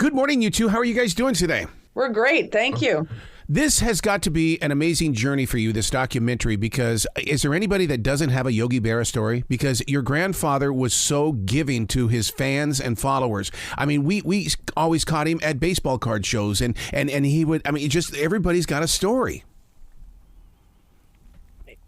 Good morning, you two. How are you guys doing today? We're great. Thank you. This has got to be an amazing journey for you, this documentary, because is there anybody that doesn't have a Yogi Berra story? Because your grandfather was so giving to his fans and followers. I mean, we always caught him at baseball card shows, and he would, I mean, just everybody's got a story.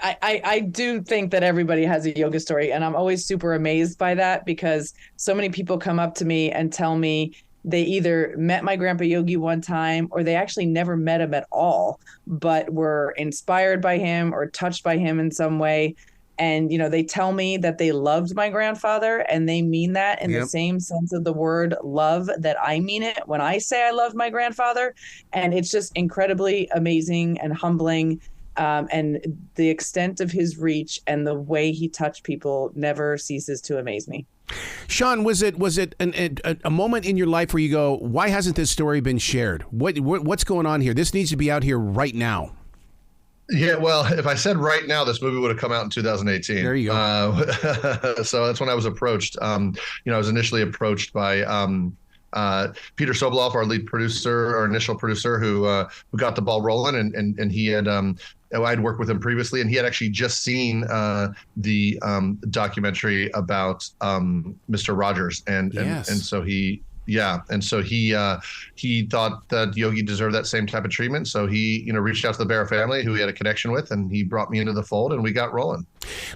I do think that everybody has a yoga story, and I'm always super amazed by that because so many people come up to me and tell me they either met my grandpa Yogi one time or they actually never met him at all, but were inspired by him or touched by him in some way. And, you know, they tell me that they loved my grandfather, and they mean that in the same sense of the word love that I mean it when I say I love my grandfather. And it's just incredibly amazing and humbling. And the extent of his reach and the way he touched people never ceases to amaze me. Sean, was it a moment in your life where you go, why hasn't this story been shared? What's going on here? This needs to be out here right now. Yeah, well, if I said right now, this movie would have come out in 2018. There you go. So that's when I was approached. I was initially approached by Peter Sobolov, our lead producer, our initial producer, who got the ball rolling, and he had I'd worked with him previously, and he had actually just seen the documentary about Mr. Rogers, and so he thought that Yogi deserved that same type of treatment. So he, reached out to the Berra family, who he had a connection with, and he brought me into the fold, and we got rolling.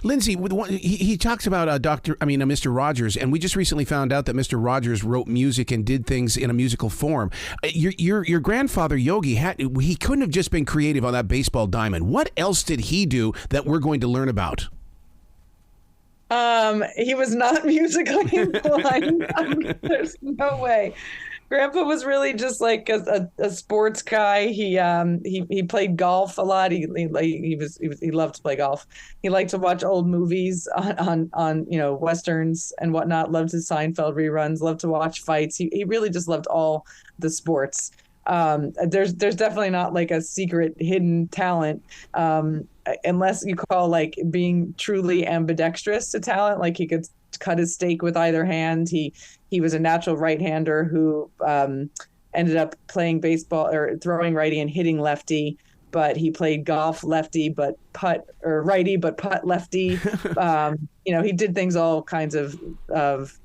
Lindsay, he talks about Mr. Rogers, and we just recently found out that Mr. Rogers wrote music and did things in a musical form. Your grandfather Yogi he couldn't have just been creative on that baseball diamond. What else did he do that we're going to learn about? He was not musically inclined. There's no way. Grandpa was really just like a sports guy. He played golf a lot. He loved to play golf. He liked to watch old movies on westerns and whatnot. Loved his Seinfeld reruns. Loved to watch fights. He really just loved all the sports. There's definitely not like a secret hidden talent. Unless you call like being truly ambidextrous a talent, like he could cut his steak with either hand. He was a natural right-hander who ended up playing baseball or throwing righty and hitting lefty, but he played golf lefty but putt, or righty but putt lefty. He did things all kinds of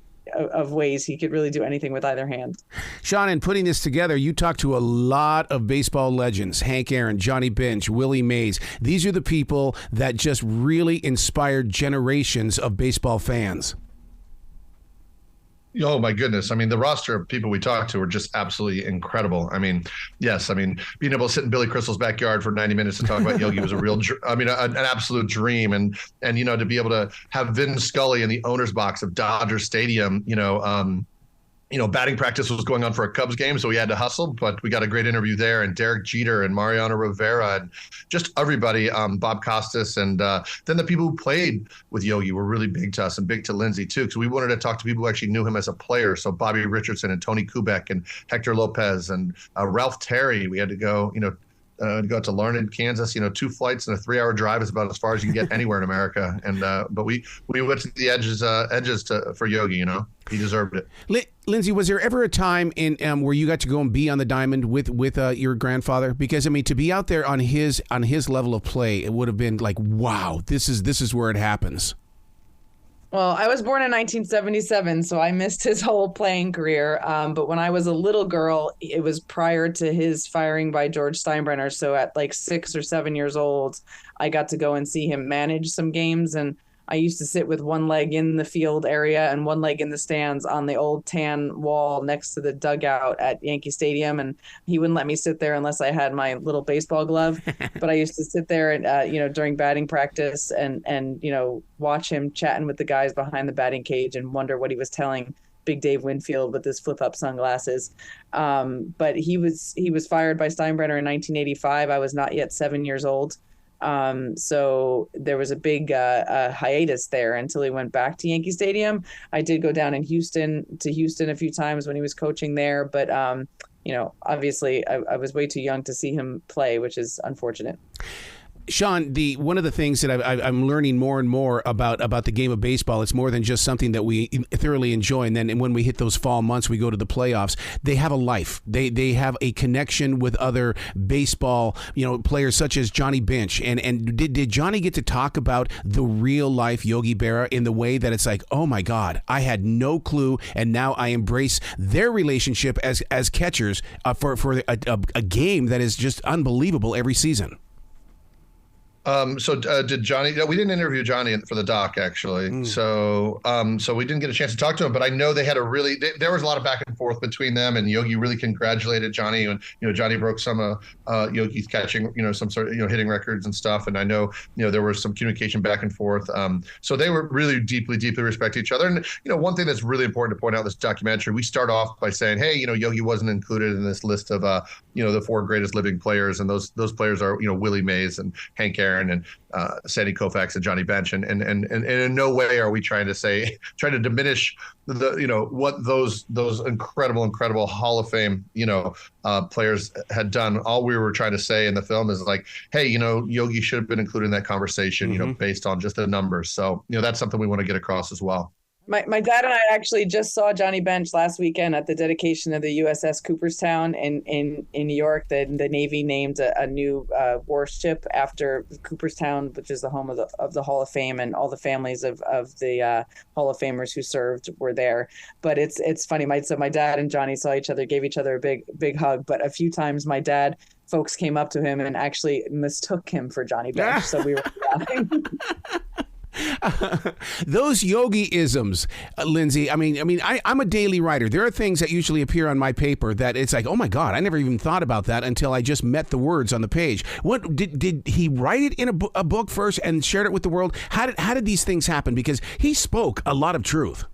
ways. He could really do anything with either hand. Sean, in putting this together, you talked to a lot of baseball legends: Hank Aaron, Johnny Bench, Willie Mays. These are the people that just really inspired generations of baseball fans. Oh, my goodness. I mean, the roster of people we talked to were just absolutely incredible. I mean, yes. I mean, being able to sit in Billy Crystal's backyard for 90 minutes to talk about Yogi was a real, an absolute dream. And to be able to have Vin Scully in the owner's box of Dodger Stadium, batting practice was going on for a Cubs game, so we had to hustle, but we got a great interview there, and Derek Jeter and Mariano Rivera and just everybody, Bob Costas, and then the people who played with Yogi were really big to us and big to Lindsay too, because we wanted to talk to people who actually knew him as a player. So Bobby Richardson and Tony Kubek and Hector Lopez and Ralph Terry. We had to go, go to Larned, Kansas. 2 flights and a 3-hour drive is about as far as you can get anywhere in America. And but we went to the edges for Yogi. He deserved it. Lindsay, was there ever a time in where you got to go and be on the diamond with your grandfather? Because I mean, to be out there on his level of play, it would have been like, wow, this is where it happens. Well, I was born in 1977, so I missed his whole playing career. But when I was a little girl, it was prior to his firing by George Steinbrenner. So at like 6 or 7 years old, I got to go and see him manage some games. And I used to sit with one leg in the field area and one leg in the stands on the old tan wall next to the dugout at Yankee Stadium. And he wouldn't let me sit there unless I had my little baseball glove. But I used to sit there and, during batting practice and watch him chatting with the guys behind the batting cage and wonder what he was telling Big Dave Winfield with his flip-up sunglasses. But he was fired by Steinbrenner in 1985. I was not yet 7 years old. So there was a big hiatus there until he went back to Yankee Stadium. I did go down to Houston a few times when he was coaching there, but obviously I was way too young to see him play, which is unfortunate. Sean, one of the things that I'm learning more and more about the game of baseball, it's more than just something that we thoroughly enjoy. And then when we hit those fall months, we go to the playoffs. They have a life. They have a connection with other baseball, players such as Johnny Bench. And did Johnny get to talk about the real life Yogi Berra in the way that it's like, oh my God, I had no clue, and now I embrace their relationship as catchers for a game that is just unbelievable every season? Did Johnny? We didn't interview Johnny for the doc, actually. So we didn't get a chance to talk to him. But I know they had there was a lot of back and forth between them, and Yogi really congratulated Johnny. And Johnny broke some Yogi's catching, some sort of hitting records and stuff. And I know there was some communication back and forth. So they were really deeply respect each other. And one thing that's really important to point out in this documentary, we start off by saying, hey, Yogi wasn't included in this list of the 4 greatest living players, and those players are Willie Mays and Hank Aaron and Sandy Koufax and Johnny Bench, and in no way are we trying to diminish what those incredible Hall of Fame players had done. All we were trying to say in the film is like, hey, Yogi should have been included in that conversation, based on just the numbers. So that's something we want to get across as well. My dad and I actually just saw Johnny Bench last weekend at the dedication of the USS Cooperstown in New York. The Navy named a new warship after Cooperstown, which is the home of the Hall of Fame, and all the families of the Hall of Famers who served were there. But it's funny. So my dad and Johnny saw each other, gave each other a big hug. But a few times folks came up to him and actually mistook him for Johnny Bench. So we were laughing. Those Yogi-isms, Lindsay. I'm a daily writer. There are things that usually appear on my paper that it's like, oh my God, I never even thought about that until I just met the words on the page. What did he write it in a book first and shared it with the world? How did these things happen? Because he spoke a lot of truth.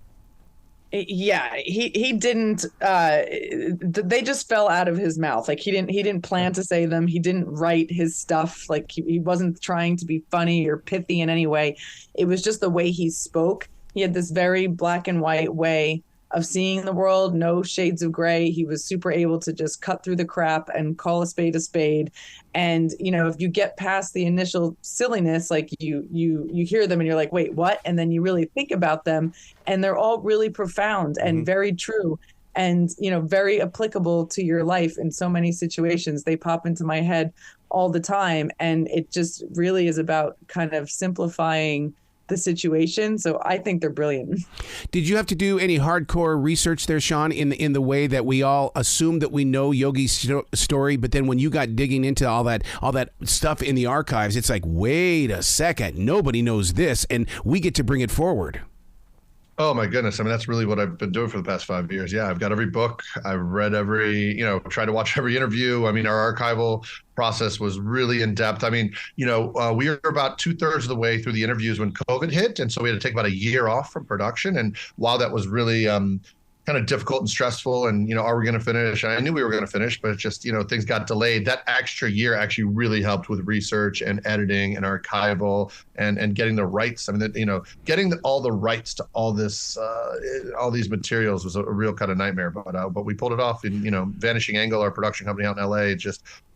Yeah, he didn't. They just fell out of his mouth. Like he didn't plan to say them. He didn't write his stuff. Like he wasn't trying to be funny or pithy in any way. It was just the way he spoke. He had this very black and white way of seeing the world, no shades of gray. He was super able to just cut through the crap and call a spade a spade. And, if you get past the initial silliness, like you hear them and you're like, wait, what? And then you really think about them, and they're all really profound and very true and, very applicable to your life in so many situations. They pop into my head all the time. And it just really is about kind of simplifying the situation. So I think they're brilliant. Did you have to do any hardcore research there, Sean, in the way that we all assume that we know Yogi's story, but then when you got digging into all that stuff in the archives, it's like, wait a second, nobody knows this, and we get to bring it forward? Oh my goodness. That's really what I've been doing for the past 5 years. Yeah. I've got every book. I've read tried to watch every interview. Our archival process was really in depth. We were about 2/3 of the way through the interviews when COVID hit. And so we had to take about a year off from production. And while that was really, kind of difficult and stressful, and are we going to finish? I knew we were going to finish, but it's just things got delayed. That extra year actually really helped with research and editing and archival and getting the rights. Getting all the rights to all this all these materials was a real kind of nightmare. But we pulled it off. And Vanishing Angle, our production company out in LA,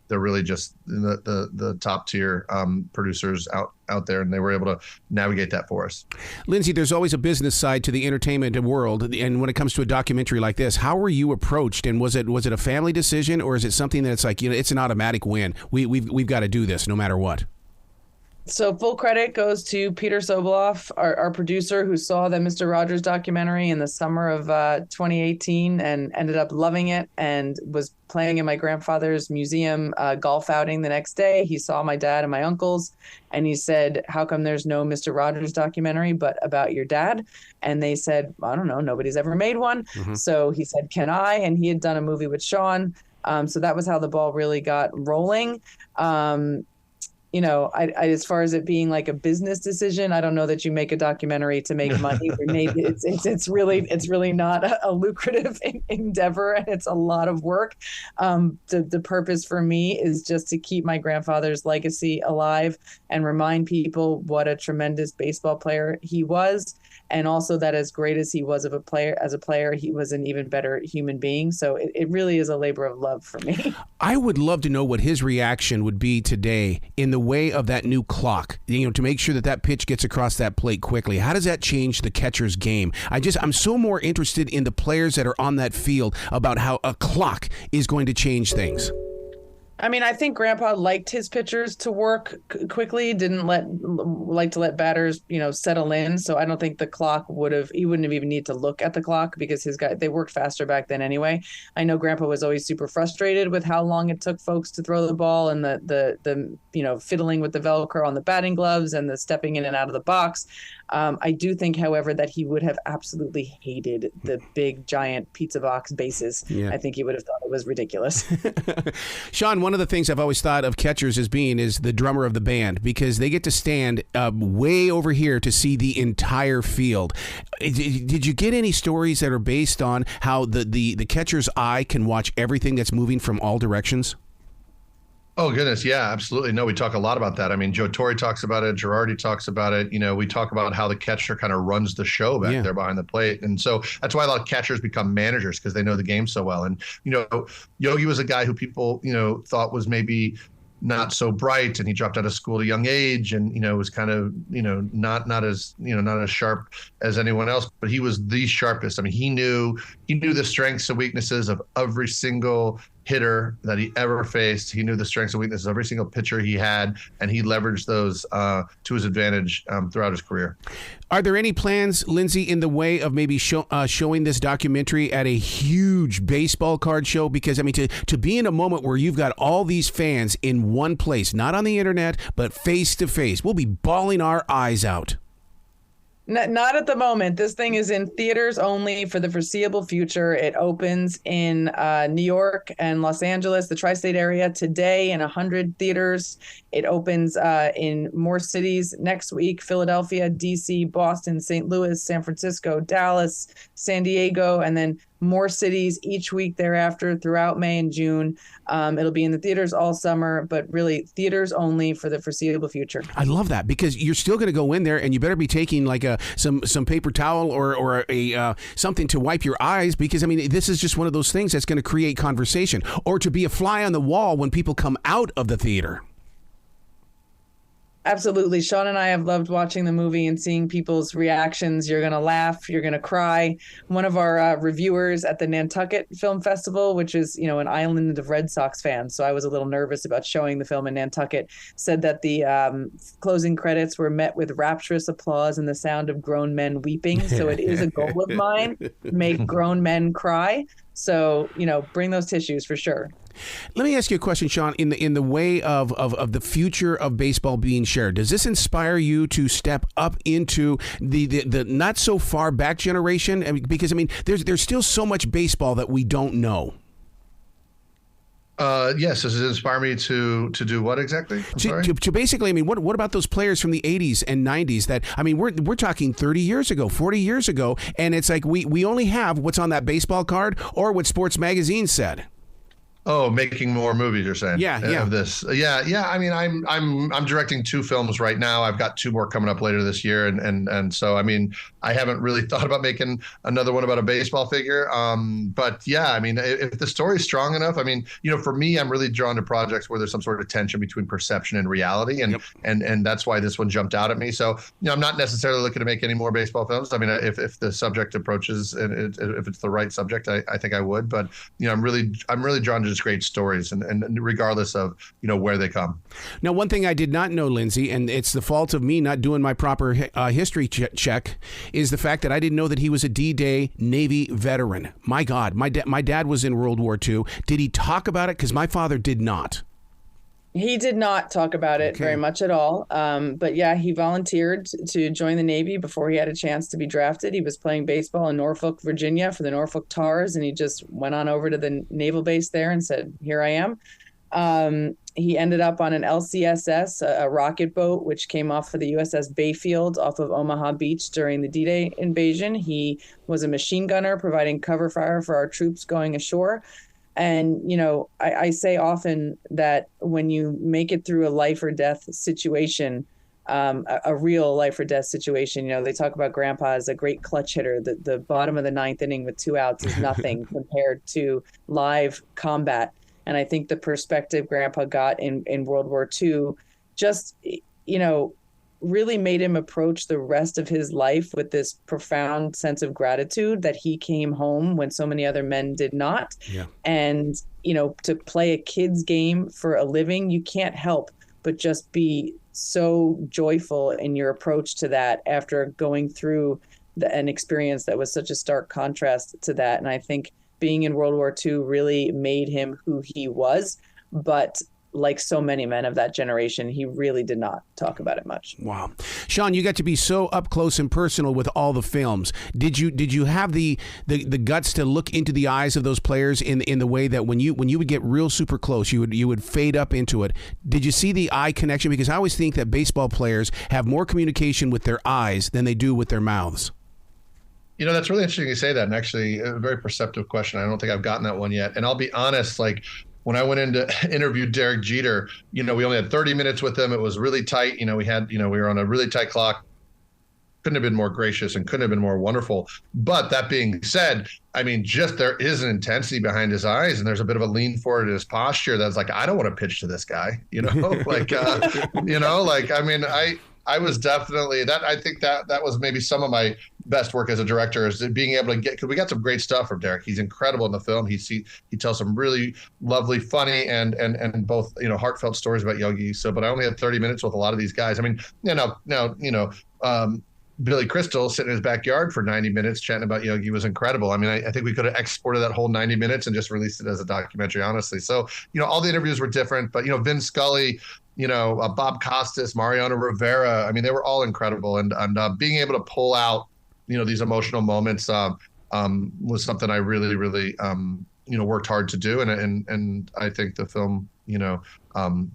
they're really just the top tier producers out there, and they were able to navigate that for us. Lindsay, there's always a business side to the entertainment world, and when it comes to a documentary like this, how were you approached? And was it a family decision, or is it something that's like it's an automatic win? We've got to do this no matter what. So full credit goes to Peter Soboleff, our producer, who saw the Mr. Rogers documentary in the summer of 2018 and ended up loving it and was playing in my grandfather's museum golf outing the next day. He saw my dad and my uncles, and he said, how come there's no Mr. Rogers documentary but about your dad? And they said, I don't know, nobody's ever made one. So he said, can I? And he had done a movie with Sean. So that was how the ball really got rolling. I as far as it being like a business decision, I don't know that you make a documentary to make money. It's really not a lucrative endeavor, and it's a lot of work. The purpose for me is just to keep my grandfather's legacy alive and remind people what a tremendous baseball player he was, And also that as great as he was as a player, he was an even better human being. So it really is a labor of love for me. I would love to know what his reaction would be today in the way of that new clock, to make sure that pitch gets across that plate quickly. How does that change the catcher's game? I'm so more interested in the players that are on that field about how a clock is going to change things. I mean, I think Grandpa liked his pitchers to work quickly, didn't like to let batters, settle in. So I don't think he wouldn't have even need to look at the clock because they worked faster back then anyway. I know Grandpa was always super frustrated with how long it took folks to throw the ball and the fiddling with the Velcro on the batting gloves and the stepping in and out of the box. I do think, however, that he would have absolutely hated the big, giant pizza box bases. Yeah. I think he would have thought it was ridiculous. Sean, one of the things I've always thought of catchers as being is the drummer of the band, because they get to stand way over here to see the entire field. Did you get any stories that are based on how the catcher's eye can watch everything that's moving from all directions? Oh, goodness. Yeah, absolutely. No, we talk a lot about that. I mean, Joe Torre talks about it. Girardi talks about it. We talk about how the catcher kind of runs the show back there behind the plate. And so that's why a lot of catchers become managers, because they know the game so well. And, Yogi was a guy who people, thought was maybe not so bright, and he dropped out of school at a young age and, was kind of, not as sharp as anyone else, but he was the sharpest. I mean, he knew the strengths and weaknesses of every single hitter that he ever faced. He knew the strengths and weaknesses of every single pitcher he had, and he leveraged those to his advantage throughout his career. Are there any plans, Lindsay, in the way of maybe showing this documentary at a huge baseball card show? Because, I mean, to be in a moment where you've got all these fans in one place, not on the internet, but face to face, we'll be bawling our eyes out. Not at the moment. This thing is in theaters only for the foreseeable future. It opens in New York and Los Angeles, the tri-state area, today in 100 theaters. It opens in more cities next week: Philadelphia, D.C., Boston, St. Louis, San Francisco, Dallas, San Diego, and then more cities each week thereafter throughout May and June. It'll be in the theaters all summer, but really theaters only for the foreseeable future. I love that, because you're still going to go in there and you better be taking like some paper towel or a something to wipe your eyes, because, I mean, this is just one of those things that's going to create conversation, or to be a fly on the wall when people come out of the theater. Absolutely. Sean and I have loved watching the movie and seeing people's reactions. You're going to laugh. You're going to cry. One of our reviewers at the Nantucket Film Festival, which is, an island of Red Sox fans, so I was a little nervous about showing the film in Nantucket, said that the closing credits were met with rapturous applause and the sound of grown men weeping. So it is a goal of mine to make grown men cry. So, bring those tissues for sure. Let me ask you a question, Sean. In the way of the future of baseball being shared, does this inspire you to step up into the not so far back generation? I mean, because, I mean, there's still so much baseball that we don't know. Yes. Does it inspire me to do what exactly? To basically, I mean, what about those players from the 80s and 90s that, I mean, we're talking 30 years ago, 40 years ago, and it's like we only have what's on that baseball card or what Sports Magazine said. Oh, making more movies, you're saying? Yeah. Of this. Yeah. I mean, I'm directing 2 films right now. I've got 2 more coming up later this year. And so, I mean, I haven't really thought about making another one about a baseball figure. But yeah, I mean, if the story's strong enough, I mean, for me, I'm really drawn to projects where there's some sort of tension between perception and reality. And that's why this one jumped out at me. So, I'm not necessarily looking to make any more baseball films. I mean, if the subject approaches and if it's the right subject, I think I would. But, I'm really drawn to just great stories, and regardless of where they come. Now, one thing I did not know, Lindsay, and it's the fault of me not doing my proper history check, is the fact that I didn't know that he was a D-Day Navy veteran. My God, my dad was in World War II. Did he talk about it? Because my father did not. He did not talk about it very much at all. But yeah, he volunteered to join the Navy before he had a chance to be drafted. He was playing baseball in Norfolk, Virginia for the Norfolk Tars, and he just went on over to the naval base there and said, here I am. He ended up on an LCSS, a rocket boat, which came off of the USS Bayfield off of Omaha Beach during the D-Day invasion. He was a machine gunner providing cover fire for our troops going ashore. And, I say often that when you make it through a life or death situation, a real life or death situation. They talk about Grandpa as a great clutch hitter. The bottom of the ninth inning with 2 outs is nothing compared to live combat. And I think the perspective Grandpa got in World War II just, really made him approach the rest of his life with this profound sense of gratitude that he came home when so many other men did not. Yeah. And, to play a kid's game for a living, you can't help but just be so joyful in your approach to that after going through an experience that was such a stark contrast to that. And I think being in World War II really made him who he was. But like so many men of that generation, he really did not talk about it much. Wow. Sean, you got to be so up close and personal with all the films. Did you have the guts to look into the eyes of those players in the way that when you would get real super close, you would fade up into it? Did you see the eye connection? Because I always think that baseball players have more communication with their eyes than they do with their mouths. That's really interesting you say that, and actually a very perceptive question. I don't think I've gotten that one yet. And I'll be honest, like, when I went in to interview Derek Jeter, we only had 30 minutes with him. It was really tight. We were on a really tight clock. Couldn't have been more gracious and couldn't have been more wonderful. But that being said, just there is an intensity behind his eyes, and there's a bit of a lean forward in his posture that's like, I don't want to pitch to this guy, I was definitely that. I think that was maybe some of my best work as a director, is being able to because we got some great stuff from Derek. He's incredible in the film. He tells some really lovely, funny, and both heartfelt stories about Yogi. But I only had 30 minutes with a lot of these guys. Billy Crystal sitting in his backyard for 90 minutes chatting about Yogi was incredible. I think we could have exported that whole 90 minutes and just released it as a documentary, honestly. So, all the interviews were different, but, Vin Scully, Bob Costas, Mariano Rivera, they were all incredible. And being able to pull out, these emotional moments was something I really, really, worked hard to do. And I think the film,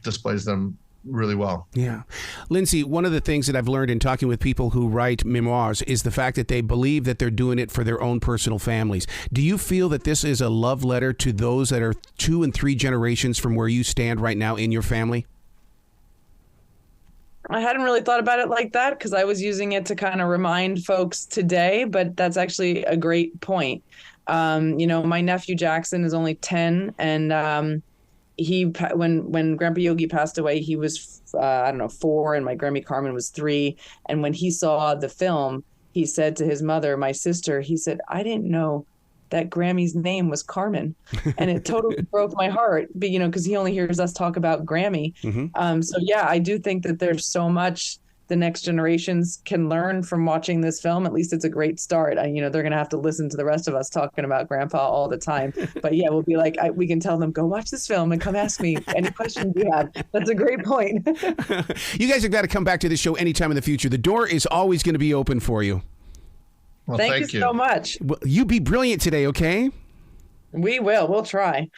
displays them really well. Yeah. Lindsay, one of the things that I've learned in talking with people who write memoirs is the fact that they believe that they're doing it for their own personal families. Do you feel that this is a love letter to those that are 2 and 3 generations from where you stand right now in your family? I hadn't really thought about it like that because I was using it to kind of remind folks today, but that's actually a great point. My nephew Jackson is only 10, and when Grandpa Yogi passed away, he was 4, and my Grammy Carmen was 3. And when he saw the film, he said to his mother, my sister, he said, I didn't know that Grammy's name was Carmen. And it totally broke my heart, but, because he only hears us talk about Grammy. Mm-hmm. So yeah, I do think that there's so much the next generations can learn from watching this film. At least it's a great start. They're going to have to listen to the rest of us talking about Grandpa all the time. But yeah, we'll be like, we can tell them, go watch this film and come ask me any questions you have. That's a great point. You guys have got to come back to this show anytime in the future. The door is always going to be open for you. Well, thank you so much. Well, you be brilliant today, okay? We will. We'll try.